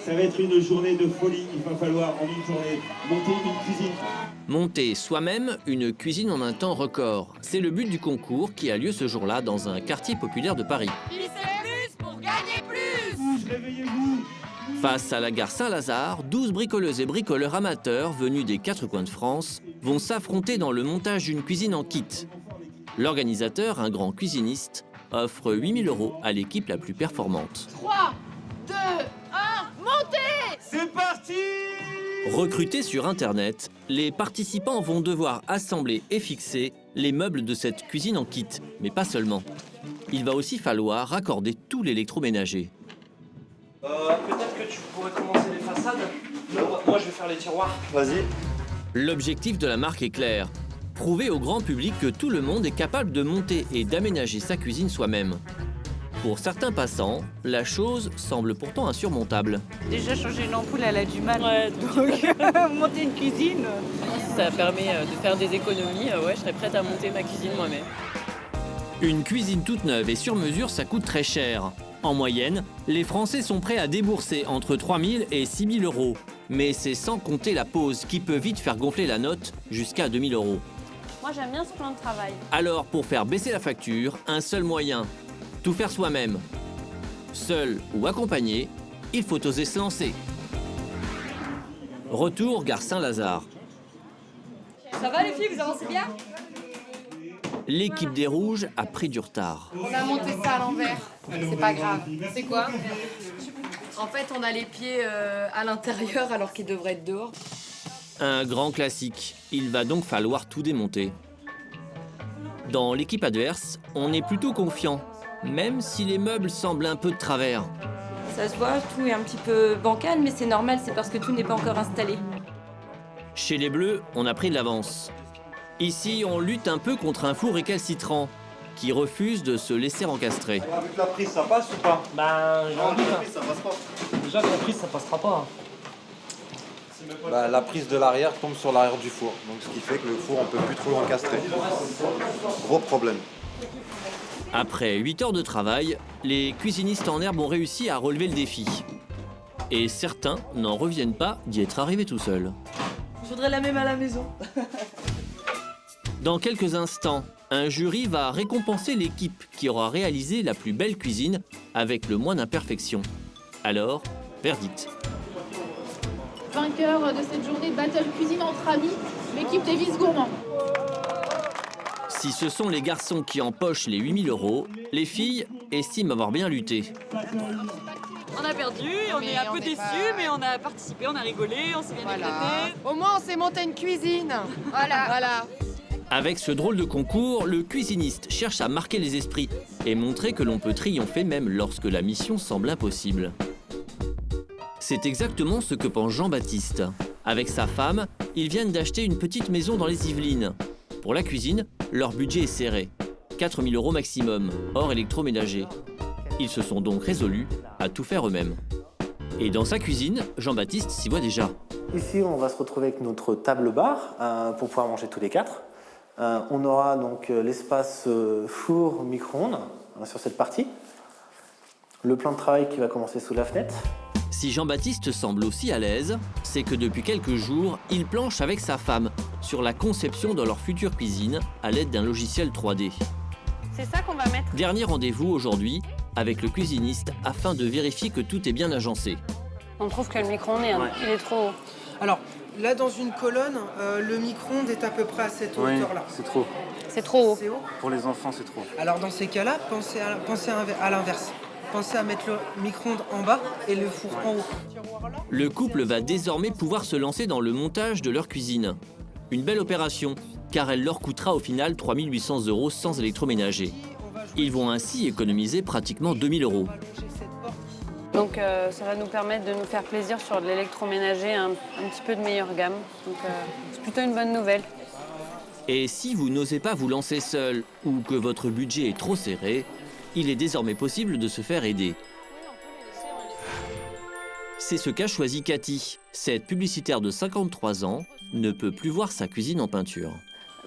Ça va être une journée de folie. Il va falloir en une journée monter une cuisine. Monter soi-même une cuisine en un temps record. C'est le but du concours qui a lieu ce jour-là dans un quartier populaire de Paris. Qui sait plus pour gagner plus? Réveillez-vous. Face à la gare Saint-Lazare, 12 bricoleuses et bricoleurs amateurs venus des 4 coins de France vont s'affronter dans le montage d'une cuisine en kit. L'organisateur, un grand cuisiniste, offre 8 000 € à l'équipe la plus performante. 3, 2, 1, montez! C'est parti! Recrutés sur Internet, les participants vont devoir assembler et fixer les meubles de cette cuisine en kit, mais pas seulement. Il va aussi falloir raccorder tout l'électroménager. Peut-être que tu pourrais commencer les façades. Moi, je vais faire les tiroirs. Vas-y. L'objectif de la marque est clair. Prouver au grand public que tout le monde est capable de monter et d'aménager sa cuisine soi-même. Pour certains passants, la chose semble pourtant insurmontable. Déjà, changer une ampoule, elle a du mal. Ouais, donc monter une cuisine. Ça permet de faire des économies. Ouais, je serais prête à monter ma cuisine moi-même. Une cuisine toute neuve et sur mesure, ça coûte très cher. En moyenne, les Français sont prêts à débourser entre 3 000 et 6 000 €. Mais c'est sans compter la pause qui peut vite faire gonfler la note jusqu'à 2 000 €. Moi, j'aime bien ce plan de travail. Alors, pour faire baisser la facture, un seul moyen, tout faire soi-même. Seul ou accompagné, il faut oser se lancer. Retour gare Saint-Lazare. Ça va les filles, vous avancez bien? L'équipe des Rouges a pris du retard. On a monté ça à l'envers, c'est pas grave. C'est quoi? En fait, on a les pieds à l'intérieur alors qu'ils devraient être dehors. Un grand classique. Il va donc falloir tout démonter. Dans l'équipe adverse, on est plutôt confiant, même si les meubles semblent un peu de travers. Ça se voit, tout est un petit peu bancal, mais c'est normal, c'est parce que tout n'est pas encore installé. Chez les Bleus, on a pris de l'avance. Ici, on lutte un peu contre un four récalcitrant qui refuse de se laisser encastrer. Avec la prise, ça passe ou pas? Ben, Non, avec la prise, ça passe pas. déjà que la prise, ça passera pas. La prise de l'arrière tombe sur l'arrière du four, donc ce qui fait que le four, on peut plus trop l'encastrer. Gros problème. Après 8 heures de travail, les cuisinistes en herbe ont réussi à relever le défi. Et certains n'en reviennent pas d'y être arrivés tout seuls. Je voudrais la même à la maison. Dans quelques instants, un jury va récompenser l'équipe qui aura réalisé la plus belle cuisine avec le moins d'imperfections. Alors, verdict. Vainqueur de cette journée de battle cuisine entre amis, l'équipe des Vices Gourmands. Si ce sont les garçons qui empochent les 8 000 €, les filles estiment avoir bien lutté. On a perdu, on est un peu déçus, mais on a participé, on a rigolé, on s'est bien éclaté. Au moins, on s'est monté une cuisine. Voilà. Avec ce drôle de concours, le cuisiniste cherche à marquer les esprits et montrer que l'on peut triompher même lorsque la mission semble impossible. C'est exactement ce que pense Jean-Baptiste. Avec sa femme, ils viennent d'acheter une petite maison dans les Yvelines. Pour la cuisine, leur budget est serré. 4 000 € maximum, hors électroménager. Ils se sont donc résolus à tout faire eux-mêmes. Et dans sa cuisine, Jean-Baptiste s'y voit déjà. Ici, on va se retrouver avec notre table-bar pour pouvoir manger tous les quatre. On aura donc l'espace four micro-ondes sur cette partie. Le plan de travail qui va commencer sous la fenêtre. Si Jean-Baptiste semble aussi à l'aise, c'est que depuis quelques jours, il planche avec sa femme sur la conception de leur future cuisine à l'aide d'un logiciel 3D. C'est ça qu'on va mettre. Dernier rendez-vous aujourd'hui avec le cuisiniste afin de vérifier que tout est bien agencé. On trouve que le micro-ondes, il est trop haut. Alors, là, dans une colonne, le micro-ondes est à peu près à cette hauteur-là. C'est trop. C'est trop haut. C'est haut. Pour les enfants, c'est trop. Alors, dans ces cas-là, pensez à l'inverse. Pensez à mettre le micro-ondes en bas et le four en haut. Le couple va désormais pouvoir se lancer dans le montage de leur cuisine. Une belle opération, car elle leur coûtera au final 3 800 € sans électroménager. Ils vont ainsi économiser pratiquement 2 000 €. Donc ça va nous permettre de nous faire plaisir sur de l'électroménager un petit peu de meilleure gamme. Donc c'est plutôt une bonne nouvelle. Et si vous n'osez pas vous lancer seul ou que votre budget est trop serré, il est désormais possible de se faire aider. C'est ce qu'a choisi Cathy. Cette publicitaire de 53 ans ne peut plus voir sa cuisine en peinture.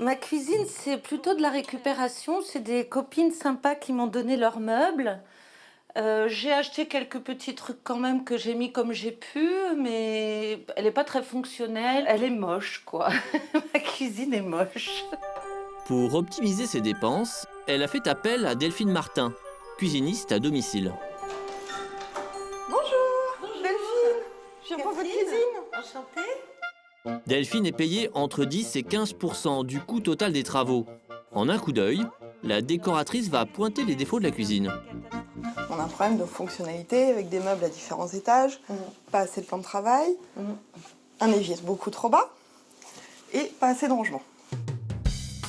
Ma cuisine, c'est plutôt de la récupération. C'est des copines sympas qui m'ont donné leurs meubles. J'ai acheté quelques petits trucs quand même que j'ai mis comme j'ai pu, mais elle n'est pas très fonctionnelle. Elle est moche, quoi. Ma cuisine est moche. Pour optimiser ses dépenses, elle a fait appel à Delphine Martin, cuisiniste à domicile. Bonjour, Delphine. Je viens pour votre cuisine. Enchantée. Delphine est payée entre 10 et 15% du coût total des travaux. En un coup d'œil, la décoratrice va pointer les défauts de la cuisine. On a un problème de fonctionnalité avec des meubles à différents étages, pas assez de plan de travail, un évier beaucoup trop bas et pas assez de rangement.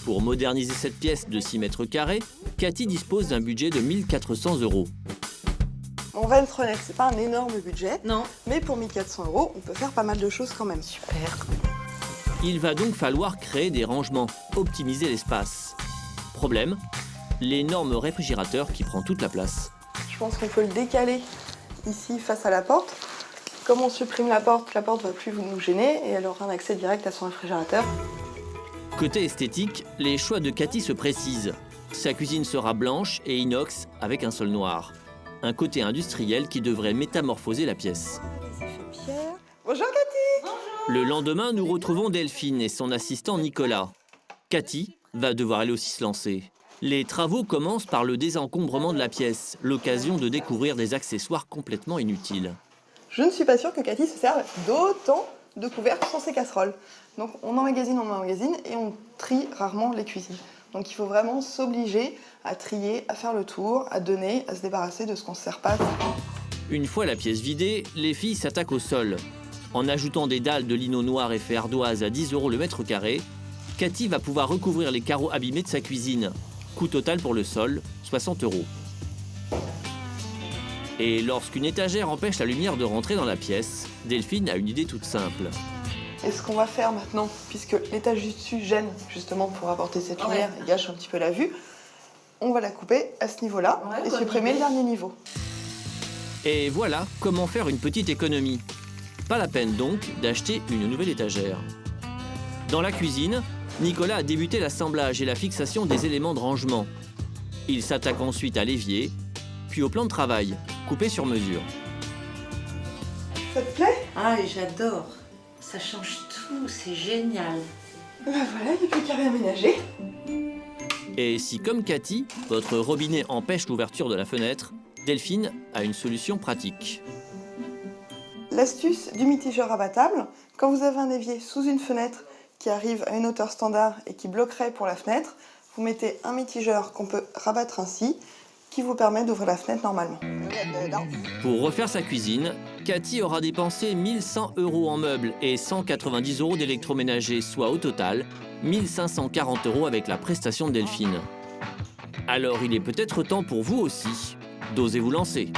Pour moderniser cette pièce de 6 mètres carrés, Cathy dispose d'un budget de 1 400 €. On va être honnête, c'est pas un énorme budget, Non. mais pour 1 400 €, on peut faire pas mal de choses quand même. Super. Il va donc falloir créer des rangements, optimiser l'espace. Problème, l'énorme réfrigérateur qui prend toute la place. Je pense qu'on peut le décaler ici face à la porte. Comme on supprime la porte va plus nous gêner et elle aura un accès direct à son réfrigérateur. Côté esthétique, les choix de Cathy se précisent. Sa cuisine sera blanche et inox avec un sol noir. Un côté industriel qui devrait métamorphoser la pièce. Pierre. Bonjour Cathy. Le lendemain, nous retrouvons Delphine et son assistant Nicolas. Cathy va devoir elle aussi se lancer. Les travaux commencent par le désencombrement de la pièce, l'occasion de découvrir des accessoires complètement inutiles. Je ne suis pas sûre que Cathy se serve d'autant de couvercles sur ses casseroles. Donc on emmagasine et on trie rarement les cuisines. Donc il faut vraiment s'obliger à trier, à faire le tour, à donner, à se débarrasser de ce qu'on ne se sert pas. Une fois la pièce vidée, les filles s'attaquent au sol. En ajoutant des dalles de lino noir et fait ardoise à 10 € le mètre carré, Cathy va pouvoir recouvrir les carreaux abîmés de sa cuisine. Coût total pour le sol, 60 €. Et lorsqu'une étagère empêche la lumière de rentrer dans la pièce, Delphine a une idée toute simple. Et ce qu'on va faire maintenant, puisque l'étage du dessus gêne justement pour apporter cette lumière et gâche un petit peu la vue, on va la couper à ce niveau-là et supprimer le dernier niveau. Et voilà comment faire une petite économie. Pas la peine donc d'acheter une nouvelle étagère. Dans la cuisine, Nicolas a débuté l'assemblage et la fixation des éléments de rangement. Il s'attaque ensuite à l'évier, puis au plan de travail, coupé sur mesure. Ça te plaît? Ah, et j'adore. Ça change tout, c'est génial. Ben voilà, il n'y a plus qu'à réaménager. Et si, comme Cathy, votre robinet empêche l'ouverture de la fenêtre, Delphine a une solution pratique. L'astuce du mitigeur rabattable, quand vous avez un évier sous une fenêtre qui arrive à une hauteur standard et qui bloquerait pour la fenêtre, vous mettez un mitigeur qu'on peut rabattre ainsi, qui vous permet d'ouvrir la fenêtre normalement. Pour refaire sa cuisine, Cathy aura dépensé 1 100 € en meubles et 190 € d'électroménager, soit au total 1 540 € avec la prestation de Delphine. Alors il est peut-être temps pour vous aussi d'oser vous lancer.